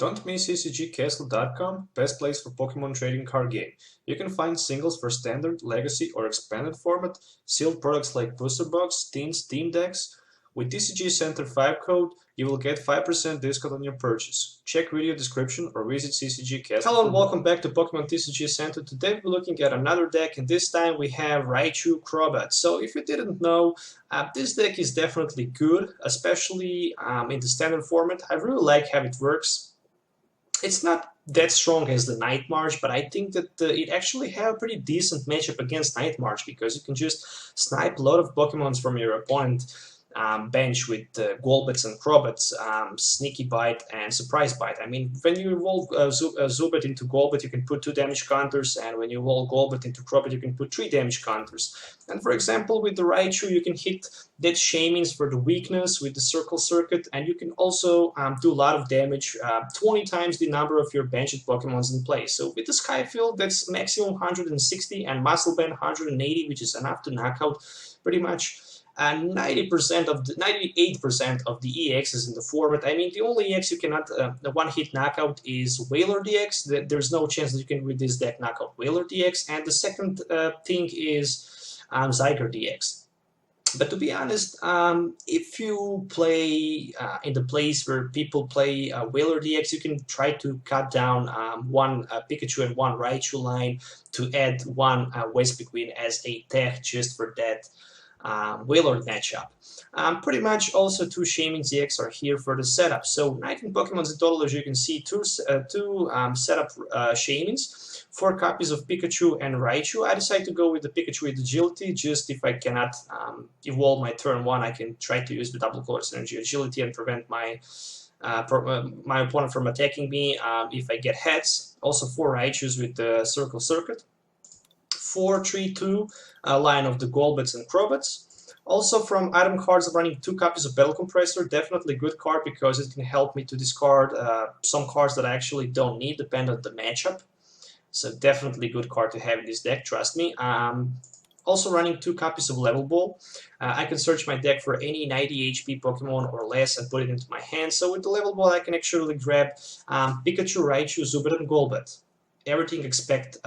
Don't miss CCGCastle.com, best place for Pokemon trading card game. You can find singles for standard, legacy or expanded format, sealed products like booster box, teams, team decks. With TCG Center 5 code, you will get 5% discount on your purchase. Check video description or visit CCGCastle. Hello and welcome back to Pokemon TCG Center. Today we're looking at another deck, and this time we have Raichu Crobat. So if you didn't know, this deck is definitely good, especially in the standard format. I really like how it works. It's not that strong as the Night March, but I think that it actually have a pretty decent matchup against Night March, because you can just snipe a lot of Pokemons from your opponent bench with Golbats and Crobats, Sneaky Bite and Surprise Bite. I mean, when you roll Zubat into Golbat, you can put 2 damage counters, and when you roll Golbat into Crobat, you can put 3 damage counters. And for example, with the Raichu, you can hit that Shaymins for the weakness with the Circle Circuit, and you can also do a lot of damage, 20 times the number of your benched Pokemons in play. So with the Sky Field, that's maximum 160, and Muscle Band 180, which is enough to knock out pretty much 98% of the EXs in the format. I mean, the only EX you cannot one-hit knockout is Whaler DX. There's no chance that you can with this deck knock out Whaler DX. And the second thing is Zyger DX. But to be honest, if you play in the place where people play Whaler DX, you can try to cut down one Pikachu and one Raichu line to add one Vespiquen as a tech just for that Whaler matchup. Pretty much also 2 Shaymin-EX are here for the setup. So 19 Pokemons in total, as you can see, two setup Shaymins, 4 copies of Pikachu and Raichu. I decided to go with the Pikachu with Agility, just if I cannot evolve my turn 1, I can try to use the double Colorless Energy Agility and prevent my my opponent from attacking me if I get heads. Also 4 Raichus with the Circle Circuit. 4-3-2 line of the Golbats and Crobats. Also from item cards, I'm running 2 copies of Battle Compressor. Definitely good card because it can help me to discard some cards that I actually don't need, depending on the matchup. So definitely good card to have in this deck, trust me. Also running 2 copies of Level Ball. I can search my deck for any 90 HP Pokemon or less and put it into my hand. So with the Level Ball, I can actually grab Pikachu, Raichu, Zubat, and Golbat. Everything except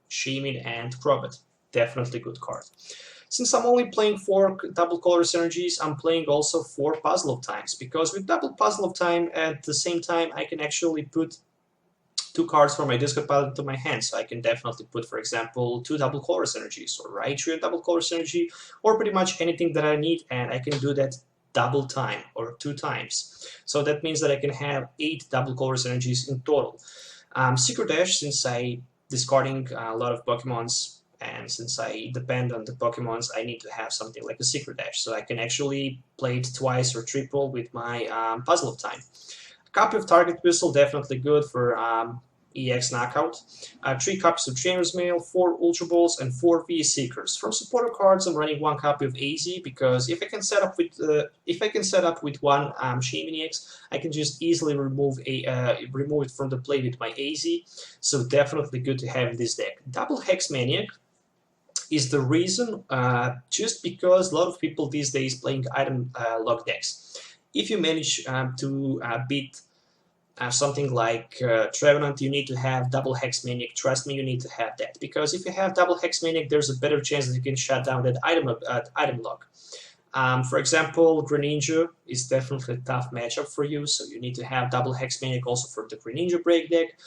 Shaymin and Crobat. Definitely good card. Since I'm only playing 4 double Colorless Energies, I'm playing also 4 Puzzle of Times, because with double Puzzle of Time at the same time I can actually put 2 cards from my discard pile into my hand. So I can definitely put, for example, 2 double Colorless Energies, or Raichu and double Colorless Energy, or pretty much anything that I need, and I can do that double time or 2 times. So that means that I can have 8 double Colorless Energies in total. Sacred Ash, since I discarding a lot of Pokemons, and since I depend on the Pokemons, I need to have something like a Secret Dash, so I can actually play it twice or triple with my Puzzle of Time. A copy of Target Pistol, definitely good for EX knockout. 3 copies of Trainers Mail, 4 Ultra Balls, and 4 VE Seekers. From supporter cards, I'm running 1 copy of AZ, because if I can set up with one Shaymin-EX, I can just easily remove it from the play with my AZ. So definitely good to have in this deck. Double Hex Maniac is the reason, just because a lot of people these days playing item lock decks. If you manage to beat something like Trevenant, you need to have double Hex Maniac. Trust me, you need to have that, because if you have double Hex Maniac, there's a better chance that you can shut down that item lock. For example, Greninja is definitely a tough matchup for you, so you need to have double Hex Maniac also for the Greninja break deck.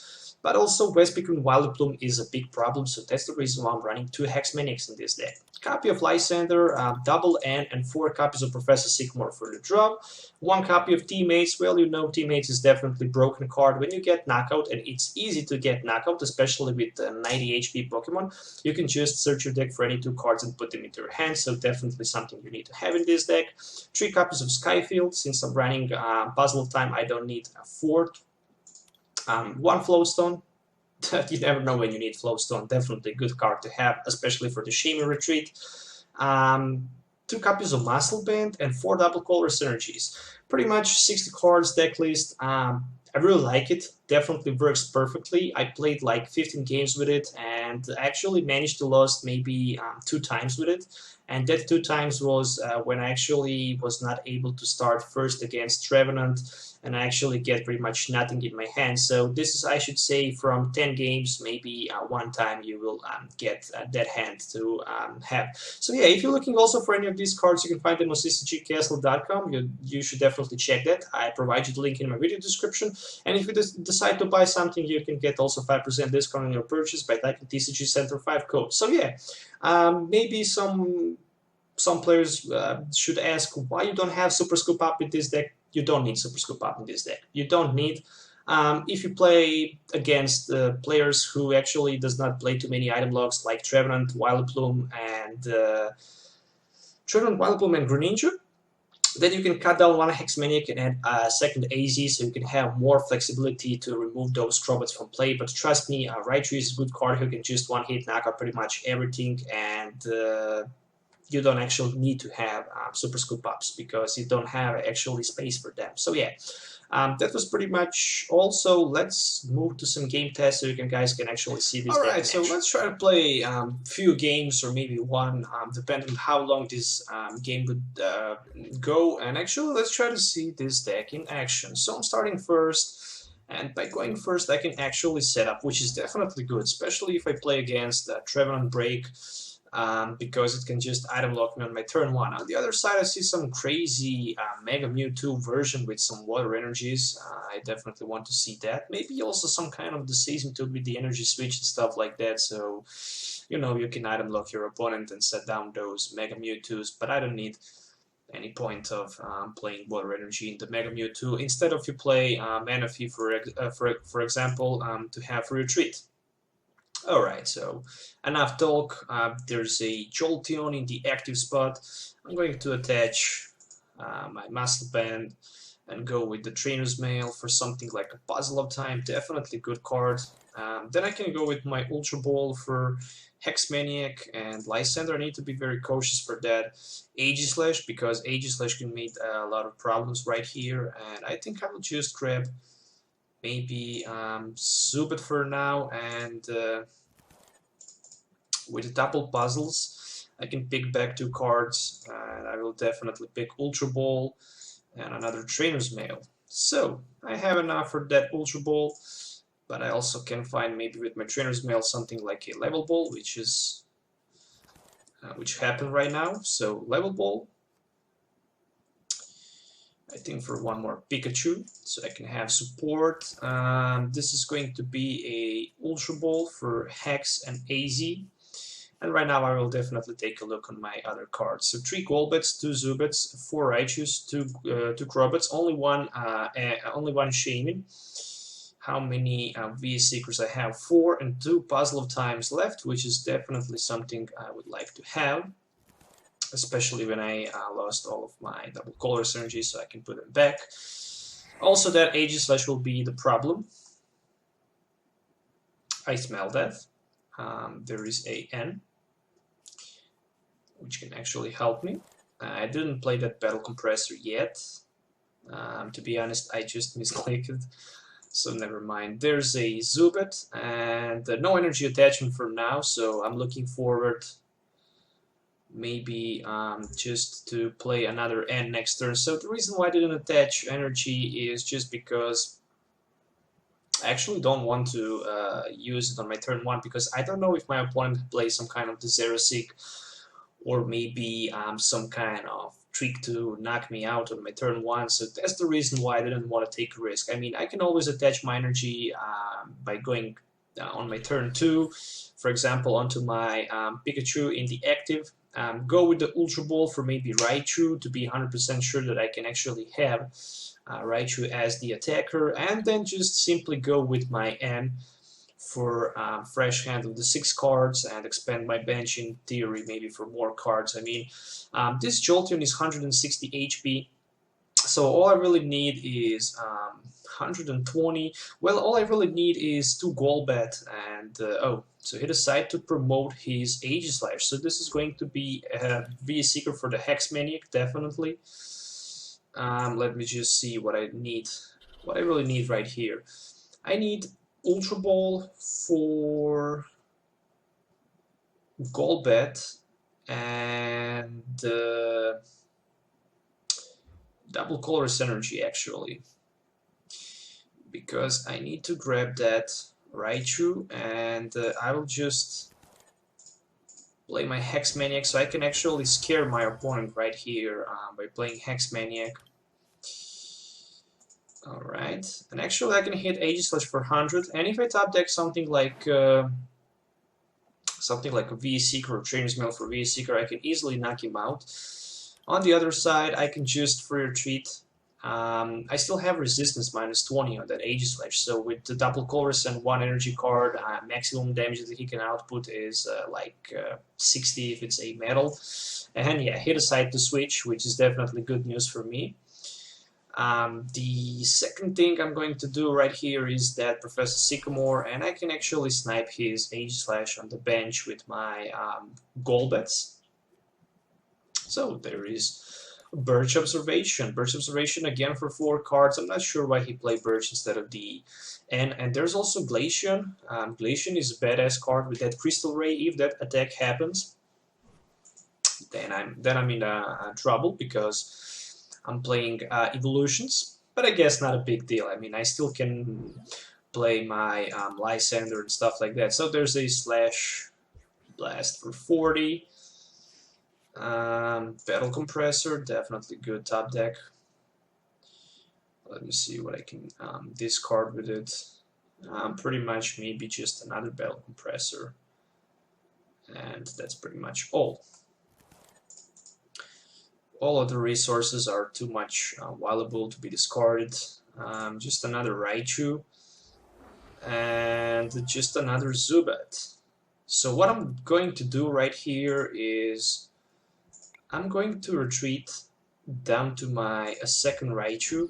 But also Vespiquen Vileplume is a big problem, so that's the reason why I'm running 2 Hex Maniacs in this deck. Copy of Lysandre, double N, and 4 copies of Professor Sycamore for the draw. 1 copy of Teammates. Well, you know Teammates is definitely broken card when you get knockout, and it's easy to get knockout, especially with 90 HP Pokemon. You can just search your deck for any 2 cards and put them into your hand, so definitely something you need to have in this deck. 3 copies of Sky Field. Since I'm running Puzzle of Time, I don't need a 4th. 1 Float Stone. You never know when you need Float Stone. Definitely a good card to have, especially for the Shaymin retreat. 2 copies of Muscle Band and 4 double Colorless Energies. Pretty much 60 cards deck list. I really like it. definitely works perfectly. I played like 15 games with it and actually managed to lose maybe 2 times with it. And that 2 times was when I actually was not able to start first against Trevenant and I actually get pretty much nothing in my hand. So this is, I should say, from 10 games, maybe 1 time you will get that hand to have. So yeah, if you're looking also for any of these cards, you can find them on CCGCastle.com. You should definitely check that. I provide you the link in my video description. And if you decide to buy something, you can get also 5% discount on your purchase by typing TCG Center 5 code. So yeah, maybe some players should ask why you don't have Super Scoop Up in this deck. You don't need Super Scoop Up in this deck. You don't need. If you play against players who actually does not play too many item locks like Trevenant, Vileplume, and Greninja, then you can cut down one Hex Maniac and add a second AZ, so you can have more flexibility to remove those Crobats from play. But trust me, Raichu is a good card who can just one-hit knock out pretty much everything, and you don't actually need to have Super Scoop Ups because you don't have actually space for them. So yeah, that was pretty much all. So let's move to some game tests so you guys can actually see this. Alright, so let's try to play few games or maybe one, depending on how long this game would go. And actually, let's try to see this deck in action. So I'm starting first. And by going first, I can actually set up, which is definitely good, especially if I play against Trevenant Break. Because it can just item lock me on my turn 1. On the other side, I see some crazy Mega Mewtwo version with some water energies. I definitely want to see that. Maybe also some kind of the Seismitoad with the energy switch and stuff like that. So, you know, you can item lock your opponent and set down those Mega Mewtwo's. But I don't need any point of playing water energy in the Mega Mewtwo. Instead of you play Manaphy, for example, to have retreat. Alright, so enough talk. There's a Jolteon in the active spot. I'm going to attach my Muscle Band and go with the Trainers Mail for something like a Puzzle of Time. Definitely good card. Then I can go with my Ultra Ball for Hex Maniac and Lysandre. I need to be very cautious for that Aegislash because Aegislash can make a lot of problems right here. And I think I will just grab maybe Zubat for now, and with a double puzzles I can pick back 2 cards, and I will definitely pick Ultra Ball and another Trainer's Mail. So I have enough for that Ultra Ball, but I also can find maybe with my Trainer's Mail something like a Level Ball, which happened right now. So Level Ball, I think for one more Pikachu, so I can have support. This is going to be a Ultra Ball for Hex and AZ. And right now I will definitely take a look on my other cards. So 3 Golbats, 2 Zubats, 4 Raichus, 2 Crobats, only one Shaymin. How many VS Seekers I have? 4 and 2 Puzzle of Times left, which is definitely something I would like to have. Especially when I lost all of my double Colorless energy, so I can put them back. Also, that Aegislash will be the problem. I smell that. There is a N, which can actually help me. I didn't play that Battle Compressor yet. To be honest, I just misclicked it, so never mind. There's a Zubat, and no energy attachment for now, so I'm looking forward maybe just to play another N next turn. So the reason why I didn't attach energy is just because I actually don't want to use it on my turn 1, because I don't know if my opponent plays some kind of the Xerosic or maybe some kind of trick to knock me out on my turn 1. So that's the reason why I didn't want to take a risk. I mean, I can always attach my energy by going on my turn 2, for example, onto my Pikachu in the active. Go with the Ultra Ball for maybe Raichu to be 100% sure that I can actually have Raichu as the attacker, and then just simply go with my N for fresh hand of the 6 cards and expand my bench in theory maybe for more cards. I mean, this Jolteon is 160 HP, so all I really need is 120. Well, all I really need is 2 Golbat and oh, so he decided to promote his Aegislash. So this is going to be a VS Seeker for the Hex Maniac, definitely. Let me just see what I need. What I really need right here. I need Ultra Ball for Golbat and double Colorless energy actually, because I need to grab that Raichu, and I will just play my Hex Maniac, so I can actually scare my opponent right here by playing Hex Maniac. Alright, and actually I can hit Aegislash for 100, and if I top deck something like a V-Seeker or Trainers Mail for V-Seeker, I can easily knock him out. On the other side, I can just free retreat. I still have resistance -20 on that Aegislash, so with the double Colorless and one energy card, maximum damage that he can output is 60 if it's a metal. And yeah, hit aside to switch, which is definitely good news for me. The second thing I'm going to do right here is that Professor Sycamore, and I can actually snipe his Aegislash on the bench with my Golbats. So there is Birch Observation. Birch Observation again for 4 cards. I'm not sure why he played Birch instead of the and there's also Glaceon. Glaceon is a badass card with that Crystal Ray. If that attack happens, then I'm in trouble because I'm playing evolutions, but I guess not a big deal. I mean, I still can play my Lysandre and stuff like that. So there's a Slash Blast for 40. Battle Compressor, definitely good top deck. Let me see what I can discard with it. Pretty much maybe just another Battle Compressor. And that's pretty much all. All of the resources are too much valuable to be discarded. Just another Raichu and just another Zubat. So what I'm going to do right here is I'm going to retreat down to my second Raichu,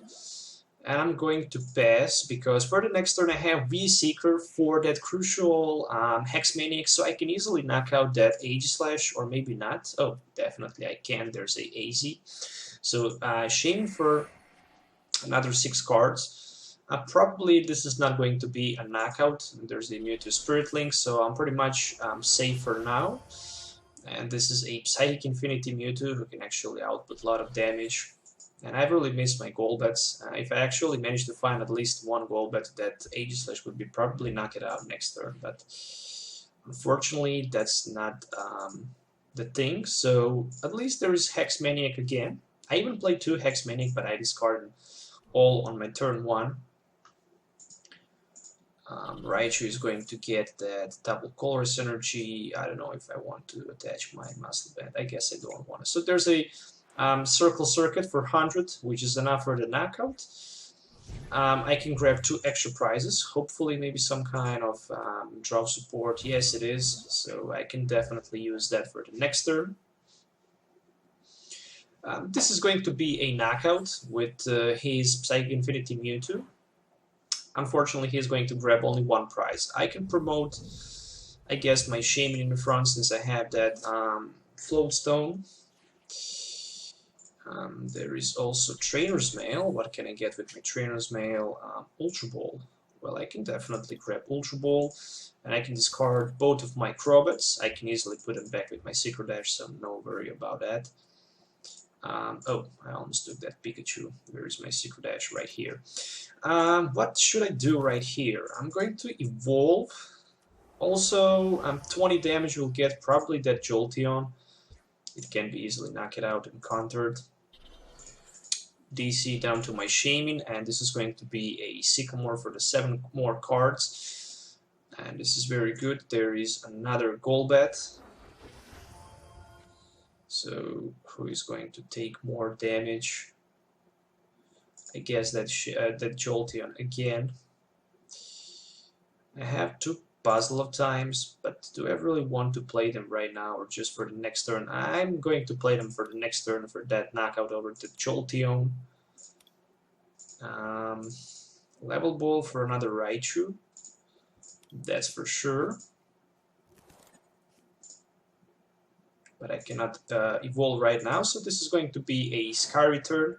and I'm going to pass because for the next turn I have V-Seeker for that crucial Hex Maniac, so I can easily knock out that Aegislash, or maybe not. Oh, definitely I can. There's a AZ. So Shaymin for another 6 cards. Probably this is not going to be a knockout. There's a Mewtwo Spirit Link, so I'm pretty much safe for now. And this is a Psychic Infinity Mewtwo who can actually output a lot of damage. And I really miss my Golbats. If I actually manage to find at least one Golbat, that Aegislash would be probably knock it out next turn. But unfortunately, that's not the thing. So at least there is Hex Maniac again. I even played 2 Hex Maniac, but I discarded all on my turn 1. Raichu is going to get that double Colorless energy. I don't know if I want to attach my Muscle Band. I guess I don't want to. So there's a Circle Circuit for 100, which is enough for the knockout. I can grab 2 extra prizes. Hopefully maybe some kind of draw support. Yes, it is. So I can definitely use that for the next turn. This is going to be a knockout with his Psychic Infinity Mewtwo. Unfortunately, he is going to grab only 1 prize. I can promote, I guess, my Shaymin in the front since I have that Float Stone. There is also Trainers Mail. What can I get with my Trainers Mail? Ultra Ball. Well, I can definitely grab Ultra Ball, and I can discard both of my Crobats. I can easily put them back with my Sacred Ash, so no worry about that. Oh, I almost took that Pikachu. Where is my Sacred Ash? Right here. What should I do right here? I'm going to evolve. Also, 20 damage will get probably that Jolteon. It can be easily knocked out and countered. DC down to my Shaymin, and this is going to be a Sycamore for the 7 more cards. And this is very good. There is another Golbat. So, who is going to take more damage? I guess that Jolteon again. I have 2 Puzzle of Times, but do I really want to play them right now or just for the next turn? I'm going to play them for the next turn for that knockout over the Jolteon. Level Ball for another Raichu. That's for sure. But I cannot evolve right now, so this is going to be a Sky Return.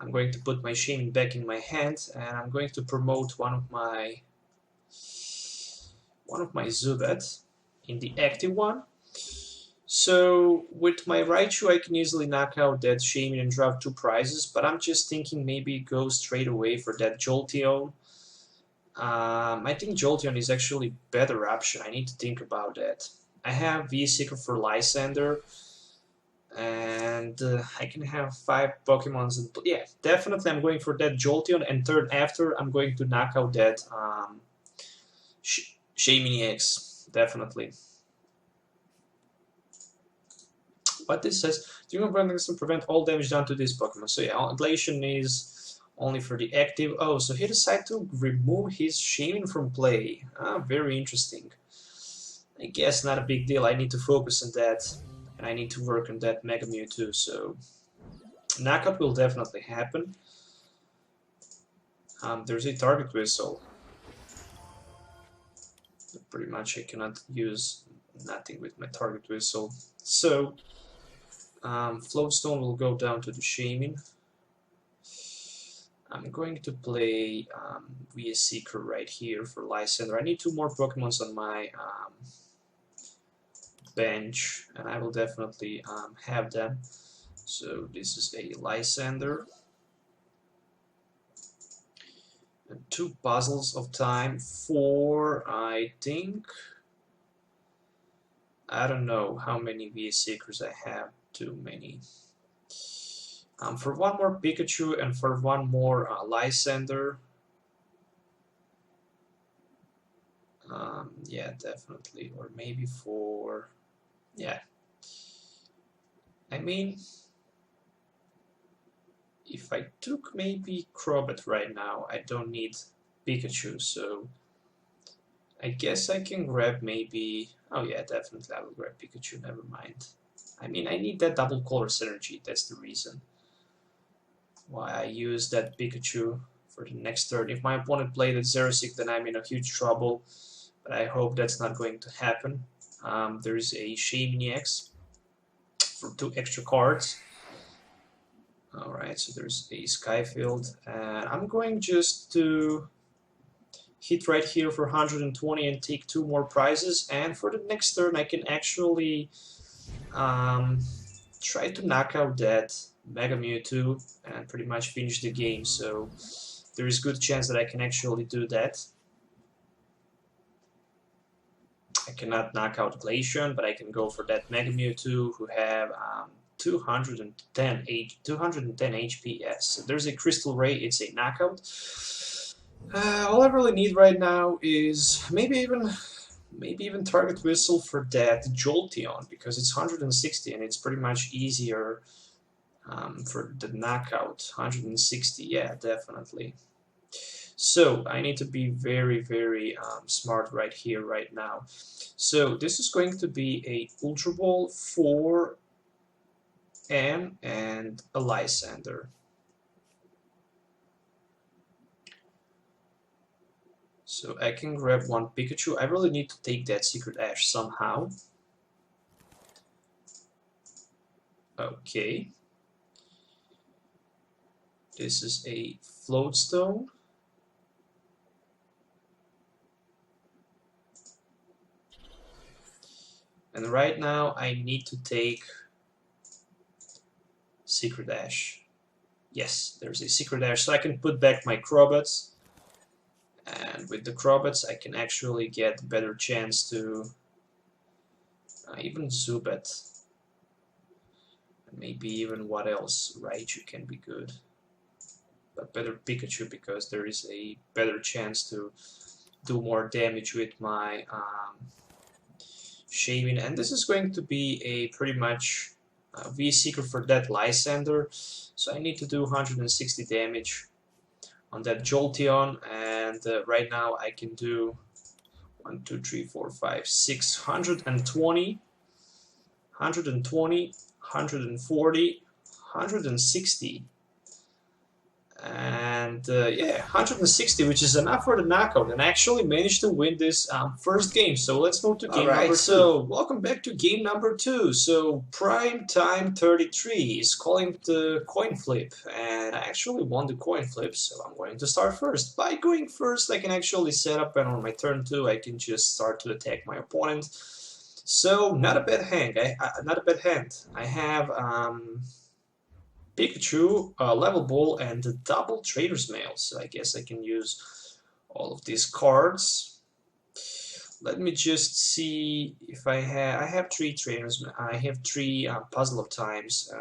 I'm going to put my Shaymin back in my hand, and I'm going to promote one of my Zubat in the active one. So with my Raichu, I can easily knock out that Shaymin and drop 2 prizes, but I'm just thinking maybe go straight away for that Jolteon. I think Jolteon is actually a better option. I need to think about that. I have V-Seeker for Lysandre, and I can have 5 Pokemons. Yeah, definitely I'm going for that Jolteon, and turn after I'm going to knock out that Shaymin-EX, definitely. But this says, Dream Abundance can prevent all damage done to this Pokemon. So yeah, Glacian is only for the active. Oh, so he decided to remove his Shaymin from play. Ah, very interesting. I guess not a big deal. I need to focus on that, and I need to work on that Mega Mewtwo. So knockout will definitely happen. There's a target whistle. Pretty much I cannot use nothing with my target whistle. So Float Stone will go down to the Shaymin. I'm going to play Seeker right here for Lysandre. I need 2 more Pokemons on my bench, and I will definitely have them. So this is a Lysandre. And 2 Puzzles of Time for, I think, I don't know how many V-Seekers I have. Too many. For 1 more Pikachu and for 1 more Lysandre. Yeah, definitely. Or maybe for... yeah. I mean, if I took maybe Crobat right now, I don't need Pikachu, so I guess I can grab maybe... oh yeah, definitely I will grab Pikachu, never mind. I mean, I need that double color synergy, that's the reason why I use that Pikachu for the next turn. If my opponent played at Xerosic, then I'm in a huge trouble, but I hope that's not going to happen. There is a Shaymin-EX for 2 extra cards. Alright, so there's a Sky Field, and I'm going just to hit right here for 120 and take 2 more prizes, and for the next turn I can actually try to knock out that Mega Mewtwo and pretty much finish the game, so there is good chance that I can actually do that. I cannot knock out Glacian, but I can go for that Mega Mewtwo who have 210 HP, yes. So there's a Crystal Ray, it's a knockout. All I really need right now is maybe even target whistle for that Jolteon, because it's 160 and it's pretty much easier for the knockout. 160, yeah, definitely. So I need to be very, very smart right here, right now. So this is going to be a Ultra Ball for M and a Lysandre. So I can grab 1 Pikachu. I really need to take that Sacred Ash somehow. Okay. This is a Float Stone. And right now I need to take Sacred Ash. Yes, there's a Sacred Ash, so I can put back my Crobats. And with the Crobats I can actually get a better chance to even Zubat. And maybe even what else? Raichu can be good. But better Pikachu, because there is a better chance to do more damage with my Shaymin. And this is going to be a pretty much V-Seeker for that Lysandre. So I need to do 160 damage on that Jolteon, and right now I can do 1, 2, 3, 4, 5, 620, 120, 140, 160. And yeah, 160, which is enough for the knockout, and I actually managed to win this first game. So let's move to game number 2. So welcome back to game number 2. So Prime Time 33 is calling the coin flip, and I actually won the coin flip, so I'm going to start first. By going first, I can actually set up, and on my turn 2, I can just start to attack my opponent. So not a bad hand. I have Pikachu, Level Ball, and the double Trainers Mail. So I guess I can use all of these cards. Let me just see if I have 3 Trainers. I have 3 Puzzle of Times,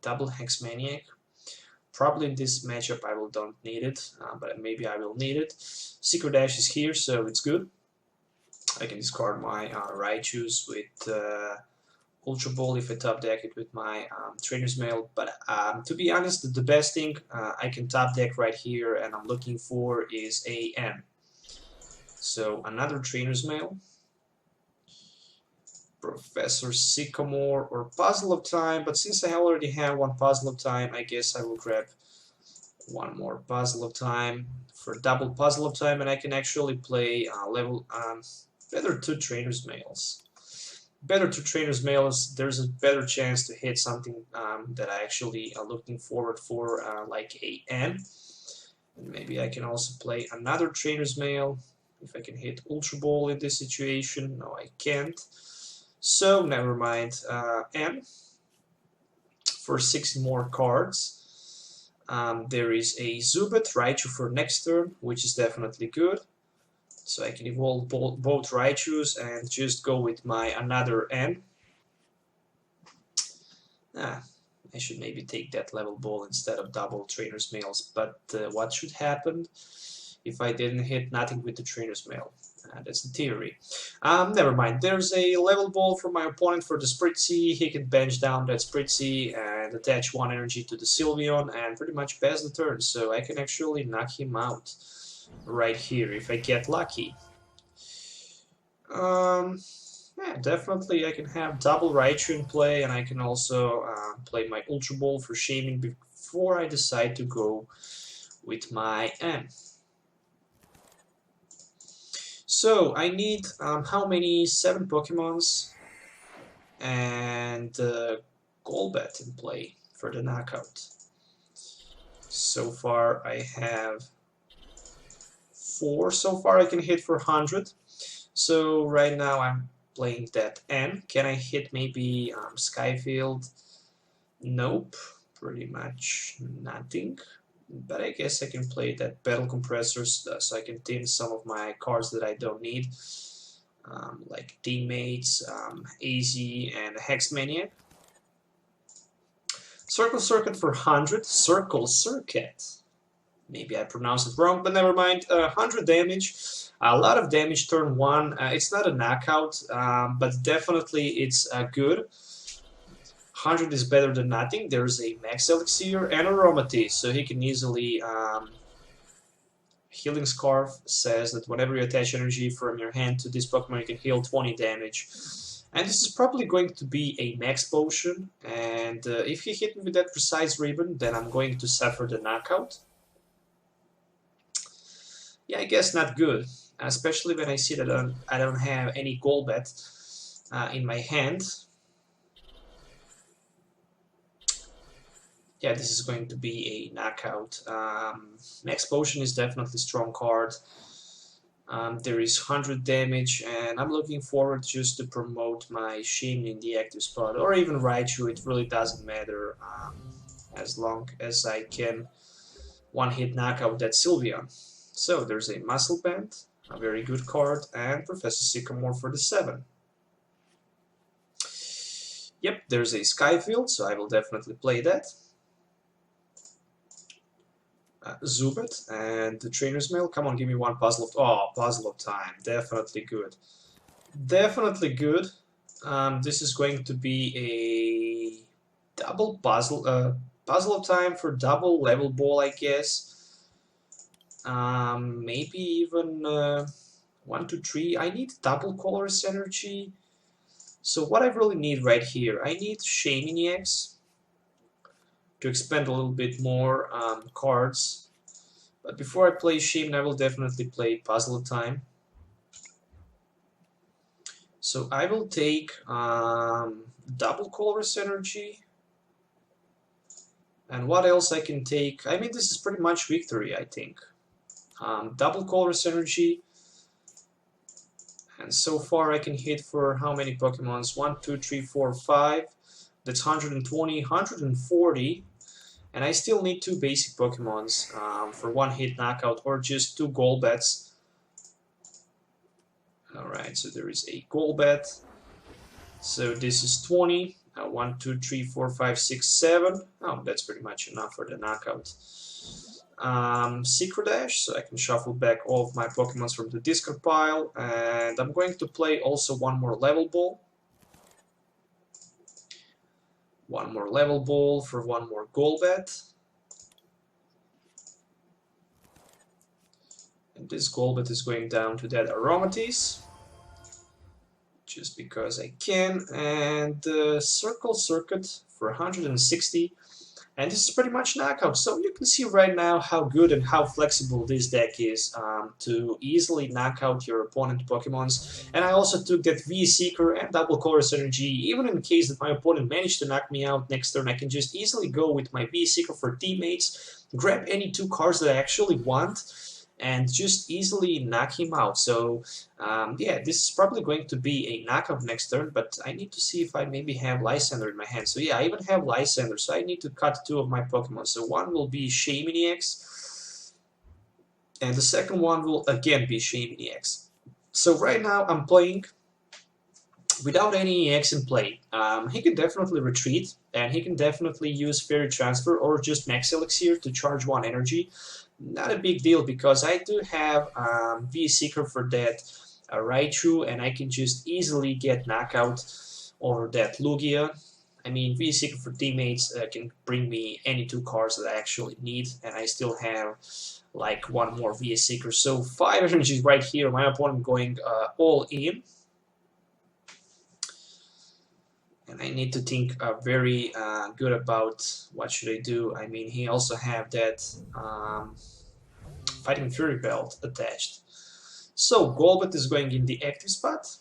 double Hex Maniac. Probably in this matchup I don't need it, but maybe I will need it. Sacred Ash is here, so it's good. I can discard my Raichus with Ultra Ball if I top deck it with my Trainers Mail, but to be honest, the best thing I can top deck right here and I'm looking for is a N. So another Trainers Mail, Professor Sycamore or Puzzle of Time, but since I already have one Puzzle of Time, I guess I will grab one more Puzzle of Time for double Puzzle of Time, and I can actually play better 2 Trainers Mails. Better 2 Trainers Mails, there's a better chance to hit something that I actually are looking forward for, like a N. And maybe I can also play another Trainers Mail if I can hit Ultra Ball in this situation. No, I can't. So never mind. N for 6 more cards. There is a Zubat Raichu for next turn, which is definitely good. So I can evolve both Raichus and just go with my another N. I should maybe take that Level Ball instead of double Trainers Mails, but what should happen if I didn't hit nothing with the Trainers Mail? That's the theory. Never mind, there's a Level Ball for my opponent for the Spritzy. He can bench down that Spritzy and attach 1 energy to the Sylveon and pretty much pass the turn, so I can actually knock him out right here if I get lucky. Yeah, definitely I can have double Raichu in play, and I can also play my Ultra Ball for Shaymin before I decide to go with my N. So I need how many? 7 Pokemons and Golbat in play for the knockout. So far I have 4 so far. I can hit for 100. So right now I'm playing that N. Can I hit maybe Sky Field? Nope, pretty much nothing. But I guess I can play that Battle Compressors so I can thin some of my cards that I don't need, like Teammates, AZ, and Hex Maniac. Circle Circuit for 100. Circle Circuit. Maybe I pronounced it wrong, but never mind. 100 damage, a lot of damage turn 1. It's not a knockout, but definitely it's good. 100 is better than nothing. There's a Max Elixir and Aromatisse, so he can easily... Healing Scarf says that whenever you attach energy from your hand to this Pokemon, you can heal 20 damage. And this is probably going to be a Max Potion, and if he hit me with that Precise Ribbon, then I'm going to suffer the knockout. Yeah, I guess not good, especially when I see that I don't have any Golbat in my hand. Yeah, this is going to be a knockout. Max Potion is definitely a strong card. There is 100 damage, and I'm looking forward just to promote my Shaymin in the active spot, or even Raichu. It really doesn't matter, as long as I can one-hit knockout that Sylveon. So there's a Muscle Band, a very good card, and Professor Sycamore for the 7. Yep, there's a Sky Field, so I will definitely play that. Zubat and the Trainer's Mail. Come on, give me one Puzzle of... Oh, Puzzle of Time. Definitely good. Definitely good. This is going to be a double Puzzle... Puzzle of Time for double Level Ball, I guess. Maybe even 1, 2, 3. I need double Colorless energy. So what I really need right here, I need Shaymin-EX to expand a little bit more cards. But before I play Shaymin, I will definitely play Puzzle of Time. So I will take double Colorless energy. And what else I can take? I mean, this is pretty much victory, I think. Double Colorless energy. And so far I can hit for how many Pokemons? 1, 2, 3, 4, 5. That's 120, 140. And I still need 2 basic Pokemons for 1-hit knockout, or just 2 Golbats. Alright, so there is a Golbat. So this is 20. 1, 2, 3, 4, 5, 6, 7. Oh, that's pretty much enough for the knockout. Sacred Ash, so I can shuffle back all of my Pokemons from the discard pile. And I'm going to play also one more Level Ball. One more Level Ball for one more Golbat. And this Golbat is going down to that Aromatisse, just because I can. And Circle Circuit for 160. And this is pretty much knockout. So you can see right now how good and how flexible this deck is to easily knock out your opponent Pokemons. And I also took that V-Seeker and double Colorless energy. Even in case that my opponent managed to knock me out next turn, I can just easily go with my V-Seeker for teammates, grab any 2 cards that I actually want, and just easily knock him out. So yeah, this is probably going to be a knockout next turn, but I need to see if I maybe have Lysandre in my hand. So yeah, I even have Lysandre, so I need to cut 2 of my Pokemon. So one will be Shaymin-EX, and the second one will again be Shaymin-EX. So right now I'm playing without any EX in play. He can definitely retreat, and he can definitely use Fairy Transfer or just Max Elixir to charge 1 energy. Not a big deal, because I do have V-Seeker for that Raichu, and I can just easily get knockout over that Lugia. I mean, V-Seeker for teammates can bring me any 2 cards that I actually need, and I still have like 1 more V-Seeker. So 5 energies right here, my opponent going all in. And I need to think very good about what should I do. I mean, he also have that Fighting Fury Belt attached. So Golbat is going in the active spot.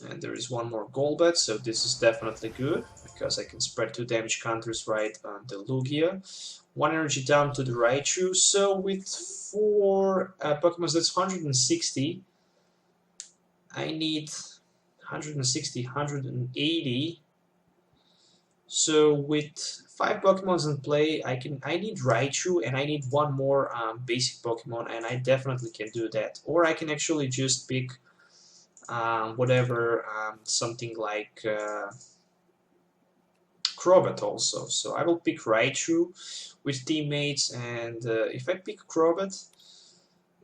And there is 1 more Golbat, so this is definitely good, because I can spread 2 damage counters right on the Lugia. 1 energy down to the Raichu. So with 4 Pokemon, that's 160. I need 160, 180. So with 5 Pokemons in play, I need Raichu, and I need 1 more basic Pokemon, and I definitely can do that. Or I can actually just pick whatever, something like Crobat also. So I will pick Raichu with teammates, and if I pick Crobat,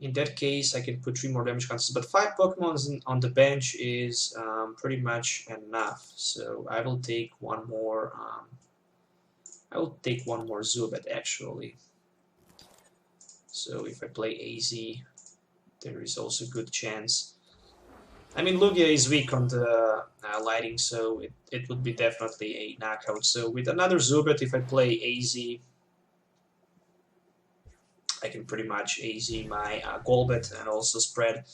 in that case I can put 3 more damage counters. But 5 Pokemon on the bench is pretty much enough. So I will take 1 more. I will take 1 more Zubat actually. So if I play AZ, there is also a good chance. I mean, Lugia is weak on the lighting, so it would be definitely a knockout. So with another Zubat, if I play AZ, I can pretty much AZ my Golbat and also spread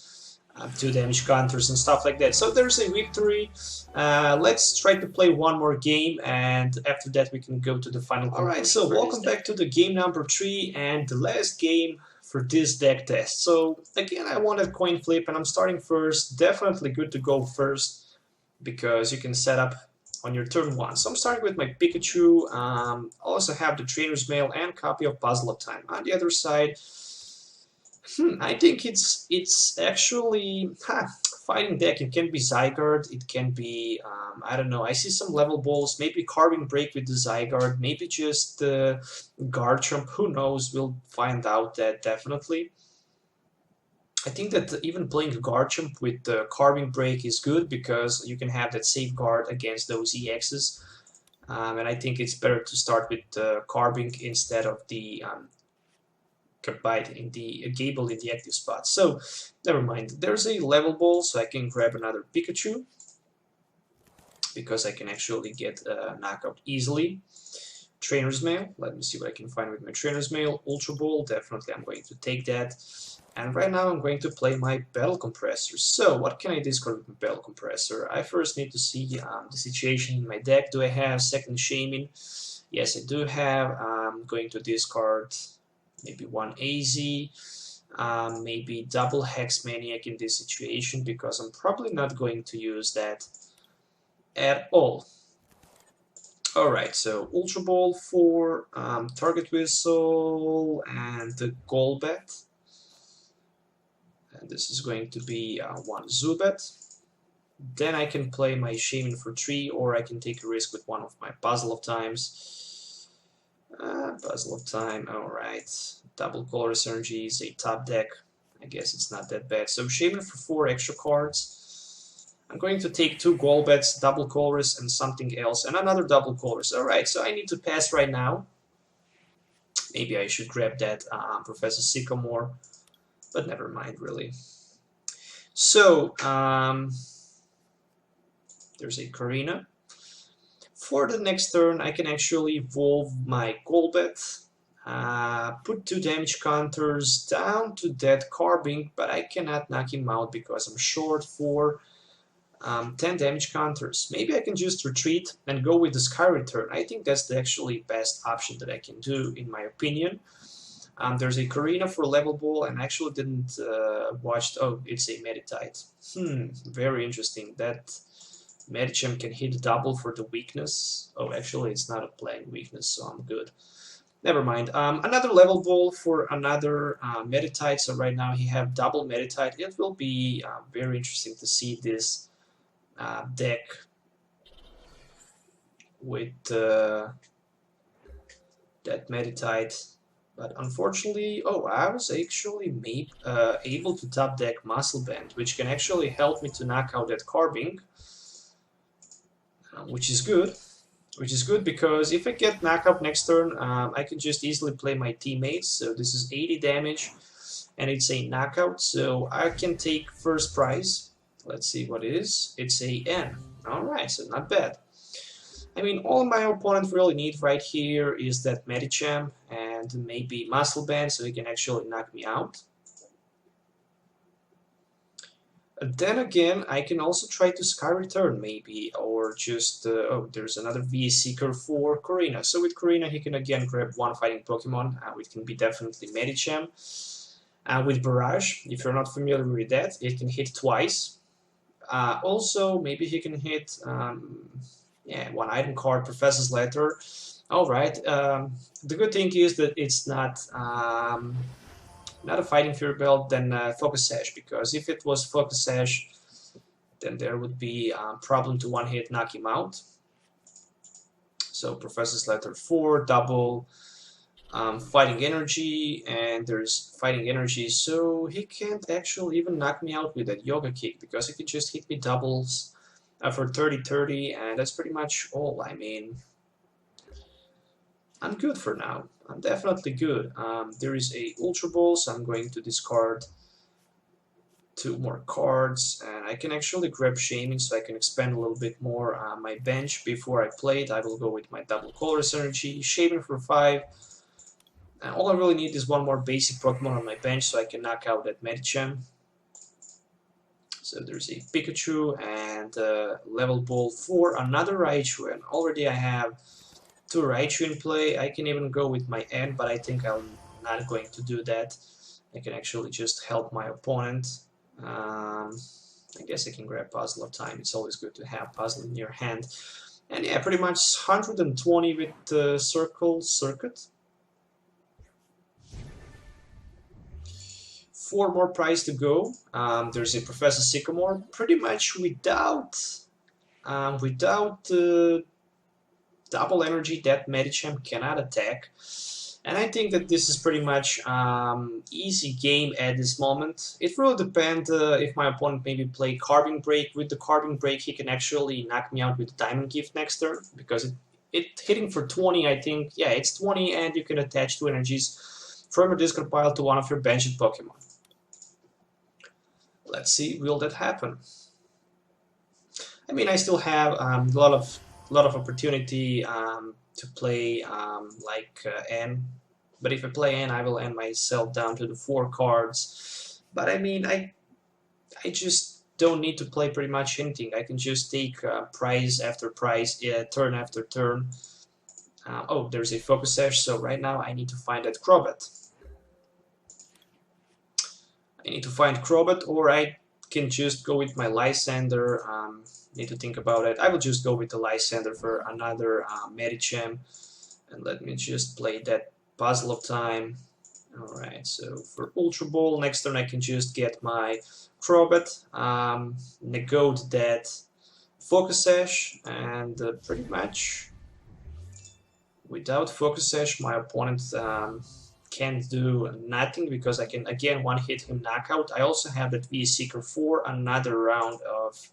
2 damage counters and stuff like that. So there's a victory. Let's try to play 1 more game, and after that we can go to the final conclusion. Alright, so welcome back to the game number 3 and the last game for this deck test. So again, I wanted coin flip, and I'm starting first. Definitely good to go first, because you can set up on your turn 1. So I'm starting with my Pikachu. Also have the Trainers Mail and copy of Puzzle of Time. On the other side, I think it's actually fighting deck. It can be Zygarde, it can be I don't know. I see some level balls, maybe Carving Break with the Zygarde, maybe just Garchomp. Who knows? We'll find out that definitely. I think that even playing Garchomp with the Carving Break is good, because you can have that safeguard against those EXs. And I think it's better to start with Carving instead of the Bite in the Gable in the active spot. So never mind. There's a level ball, so I can grab another Pikachu, because I can actually get a knockout easily. Trainers Mail. Let me see what I can find with my Trainers Mail. Ultra Ball, definitely I'm going to take that. And right now I'm going to play my Battle Compressor. So what can I discard with my Battle Compressor? I first need to see the situation in my deck. Do I have second Shaymin? Yes, I do have. I'm going to discard maybe one AZ, maybe double Hex Maniac in this situation, because I'm probably not going to use that at all. Alright, so Ultra Ball for Target Whistle and the Golbat. And this is going to be one Zubat. Then I can play my Shaymin for 3, or I can take a risk with one of my Puzzle of Times. Puzzle of Time, alright. Double Colorless Energy is a top deck. I guess it's not that bad. So Shaymin for 4 extra cards. I'm going to take 2 Golbats, double Colorless, and something else, and another double Colorless. Alright, so I need to pass right now. Maybe I should grab that Professor Sycamore, but never mind, really. So, there's a Karina. For the next turn, I can actually evolve my Golbat, put 2 damage counters down to that Carbink, but I cannot knock him out because I'm short for 10 damage counters. Maybe I can just retreat and go with the Sky Return. I think that's the actually best option that I can do, in my opinion. There's a Karina for Level Ball, and I actually didn't watch. Oh, it's a Meditite. Very interesting. That Medicham can hit double for the weakness. Oh, actually, it's not a playing weakness, so I'm good. Never mind. Another Level Ball for another Meditite. So right now he have double Meditite. It will be very interesting to see this deck with that Meditite. But unfortunately, oh, I was actually able to top deck Muscle Band, which can actually help me to knock out that Carbink, which is good. Which is good because if I get knockout next turn, I can just easily play my teammates. So this is 80 damage, and it's a knockout, so I can take first prize. Let's see what it is. It's a N. Alright, so not bad. I mean, all my opponent really need right here is that Medicham and maybe Muscle Band, so he can actually knock me out. Then again, I can also try to Sky Return maybe, or just, oh, there's another VA Seeker for Karina. So with Karina, he can again grab one fighting Pokemon, which can be definitely Medicham. With Barrage, if you're not familiar with that, it can hit twice. Also, maybe he can hit, yeah, one item card, Professor's Letter. Alright, the good thing is that it's not a Fighting Fury Belt, then Focus Sash, because if it was Focus Sash, then there would be a problem to one-hit knock him out. So Professor's Letter 4, double Fighting Energy, and there's Fighting Energy, so he can't actually even knock me out with that Yoga Kick, because he can just hit me doubles for 30-30, and that's pretty much all. I mean, I'm good for now. I'm definitely good. There is a Ultra Ball, so I'm going to discard 2 more cards, and I can actually grab Shaymin so I can expand a little bit more my bench before I play it. I will go with my double Colorless Energy, Shaymin for 5. And all I really need is one more basic Pokemon on my bench so I can knock out that Medicham. So there's a Pikachu and Level Ball for another Raichu, and already I have 2 Raichu in play. I can even go with my N, but I think I'm not going to do that. I can actually just help my opponent. I guess I can grab Puzzle of Time. It's always good to have Puzzle in your hand. And yeah, pretty much 120 with the Circuit. 4 more prize to go. There's a Professor Sycamore, pretty much without double energy that Medicham cannot attack, and I think that this is pretty much easy game at this moment. It really depends if my opponent maybe play Carbon Break. With the Carbon Break, he can actually knock me out with the Diamond Gift next turn, because it hitting for 20. I think, yeah, it's 20, and you can attach 2 energies from your discard pile to one of your benched Pokemon. Let's see, will that happen? I mean, I still have a lot of opportunity to play N. But if I play N, I will end myself down to the 4 cards. But I mean, I just don't need to play pretty much anything. I can just take prize after prize, turn after turn. Oh, there's a Focus Sash, so right now I need to find that Crobat. I need to find Crobat, or I can just go with my Lysandre. Need to think about it. I will just go with the Lysandre for another Medicham. And let me just play that Puzzle of Time. Alright, so for Ultra Ball, next turn I can just get my Crobat, negate that Focus Sash, and pretty much without Focus Sash my opponent can't do nothing, because I can again one-hit him knockout. I also have that Seeker for another round of,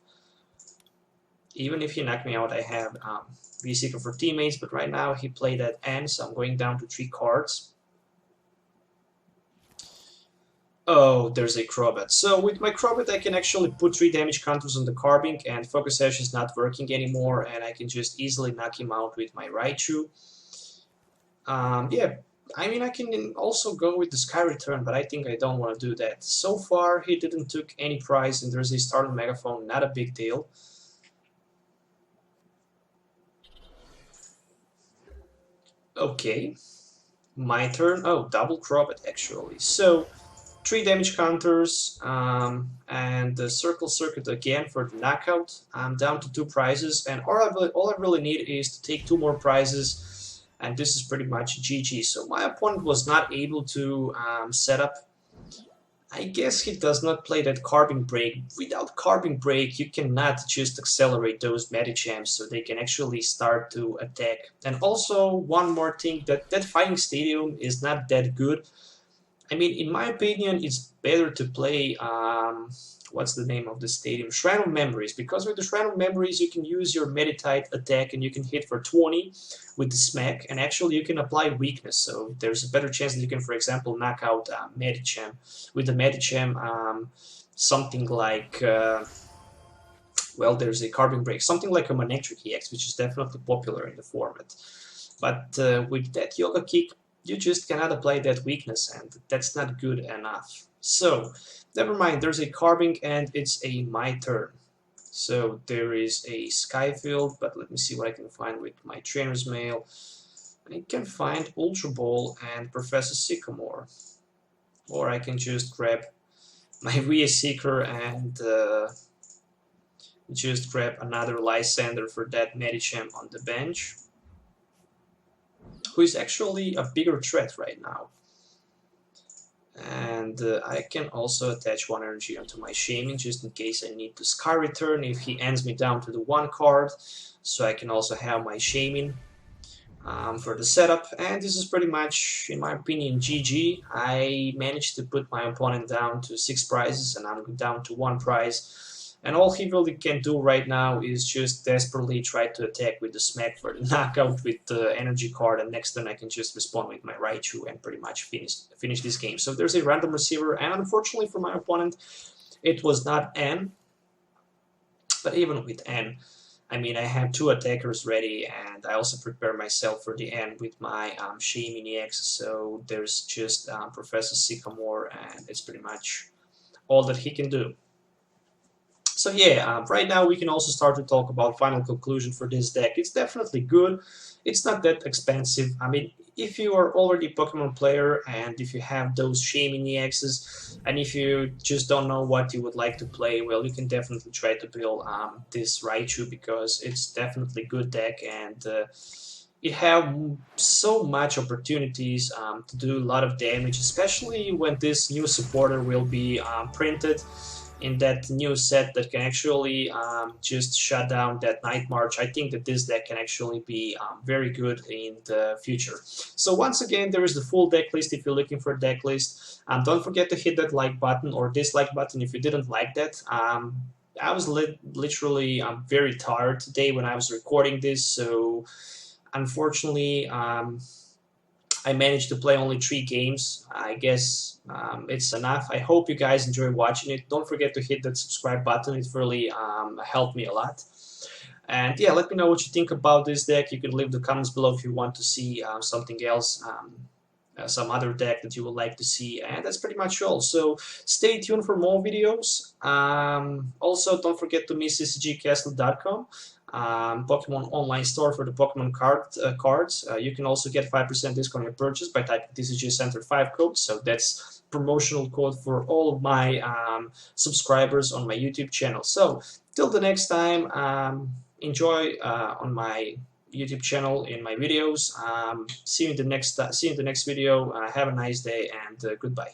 even if he knocked me out, I have Seeker for teammates, but right now he played at N, so I'm going down to 3 cards. Oh, there's a Crobat. So with my Crobat I can actually put 3 damage counters on the Carbink, and Focus Sash is not working anymore, and I can just easily knock him out with my Raichu. Yeah, I mean, I can also go with the Sky Return, but I think I don't want to do that. So far he didn't took any prize, and there's a Startled Megaphone, not a big deal. Okay, my turn. Oh, double Crobat actually. So 3 damage counters, and the Circle Circuit again for the knockout. I'm down to 2 prizes, and all I really need is to take 2 more prizes, and this is pretty much GG. So my opponent was not able to set up. I guess he does not play that Carbink Break. Without Carbink Break, you cannot just accelerate those Medichams so they can actually start to attack. And also, one more thing, that Fighting Stadium is not that good. I mean, in my opinion, it's better to play, what's the name of the stadium? Shrine of Memories, because with the Shrine of Memories you can use your Meditite attack and you can hit for 20 with the smack, and actually you can apply weakness, so there's a better chance that you can, for example, knock out Medicham. With the Medicham, something like, well, there's a Carbink Break, something like a Manectric EX, which is definitely popular in the format. But with that Yoga Kick, you just cannot apply that weakness, and that's not good enough. So, never mind, there's a Carbink, and it's my turn. So, there is a Sky Field, but let me see what I can find with my Trainers Mail. I can find Ultra Ball and Professor Sycamore. Or I can just grab my VA Seeker and just grab another Lysandre for that Medicham on the bench, who is actually a bigger threat right now. And I can also attach 1 energy onto my Shaymin, just in case I need to Sky Return if he ends me down to the 1 card. So I can also have my Shaymin for the setup. And this is pretty much, in my opinion, GG. I managed to put my opponent down to 6 prizes, and I'm down to 1 prize. And all he really can do right now is just desperately try to attack with the smack for the knockout with the energy card, and next turn I can just respond with my Raichu and pretty much finish this game. So there's a random receiver, and unfortunately for my opponent, it was not N. But even with N, I mean, I have 2 attackers ready, and I also prepare myself for the N with my Shaymin-EX. So there's just Professor Sycamore, and it's pretty much all that he can do. So yeah, right now we can also start to talk about final conclusion for this deck. It's definitely good. It's not that expensive. I mean, if you are already a Pokemon player, and if you have those Shaymin-EXs, and if you just don't know what you would like to play, well, you can definitely try to build this Raichu, because it's definitely a good deck, and it have so much opportunities to do a lot of damage, especially when this new supporter will be printed in that new set that can actually just shut down that Night March. I think that this deck can actually be very good in the future. So once again, there is the full deck list if you're looking for a deck list. Don't forget to hit that like button or dislike button if you didn't like that. I was literally very tired today when I was recording this, so unfortunately I managed to play only 3 games. I guess it's enough. I hope you guys enjoy watching it. Don't forget to hit that subscribe button. It really helped me a lot. And yeah, let me know what you think about this deck. You can leave the comments below if you want to see something else, some other deck that you would like to see. And that's pretty much all. So stay tuned for more videos. Also, don't forget to meet CCGCastle.com. Pokemon online store for the Pokemon cards. You can also get 5% discount on your purchase by typing TCG Center 5 code. So that's promotional code for all of my subscribers on my YouTube channel. So till the next time, enjoy on my YouTube channel in my videos. See you in the next video. Have a nice day and goodbye.